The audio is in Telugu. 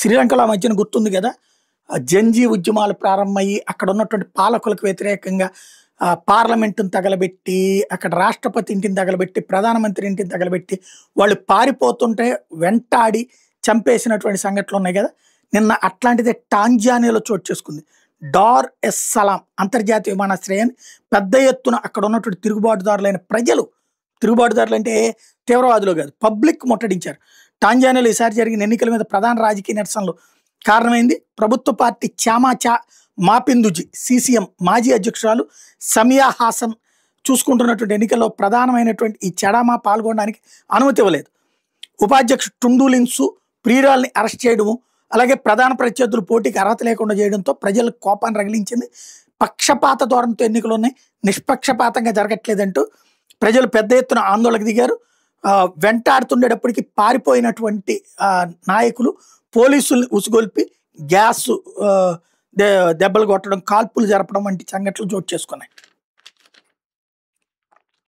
శ్రీలంకలో ఆ మధ్యన గుర్తుంది కదా, జంజీ ఉద్యమాలు ప్రారంభమయ్యి అక్కడ ఉన్నటువంటి పాలకులకు వ్యతిరేకంగా పార్లమెంటును తగలబెట్టి, అక్కడ రాష్ట్రపతి ఇంటిని తగలబెట్టి, ప్రధానమంత్రి ఇంటిని తగలబెట్టి వాళ్ళు పారిపోతుంటే వెంటాడి చంపేసినటువంటి సంఘటనలు ఉన్నాయి కదా. నిన్న అట్లాంటిదే టాంజానియాలో చోటు చేసుకుంది. డార్ ఎస్ సలాం అంతర్జాతీయ విమానాశ్రయాన్ని పెద్ద ఎత్తున అక్కడ ఉన్నటువంటి తిరుగుబాటుదారులైన ప్రజలు, తిరుగుబాటుదారులు అంటే తీవ్రవాదులు కాదు, పబ్లిక్ ముట్టడించారు. టాంజానియాలో ఈసారి జరిగిన ఎన్నికల మీద ప్రధాన రాజకీయ నిరసనలు కారణమైంది ప్రభుత్వ పార్టీ చామాచా మాపిందుజీ సిసిఎం మాజీ అధ్యక్షురాలు సమియా హాసన్ చూసుకుంటున్నటువంటి ఎన్నికల్లో ప్రధానమైనటువంటి ఈ చెడామా పాల్గొనడానికి అనుమతి ఇవ్వలేదు. ఉపాధ్యక్షుడు టుండూలిన్సు ప్రియురాల్ని అరెస్ట్ చేయడము, అలాగే ప్రధాన ప్రత్యర్థులు పోటీకి అర్హత లేకుండా చేయడంతో ప్రజలకు కోపాన్ని రగిలించింది. పక్షపాత ధోరణితో ఎన్నికలు ఉన్నాయి, నిష్పక్షపాతంగా జరగట్లేదంటూ ప్రజలు పెద్ద ఎత్తున ఆందోళనకు దిగారు. వెంటాడుతుండేటప్పటికి పారిపోయినటువంటి నాయకులు పోలీసుల్ని ఉసుగొల్పి గ్యాస్ దెబ్బలు కొట్టడం, కాల్పులు జరపడం వంటి సంఘటనలు చోటు చేసుకున్నాయి.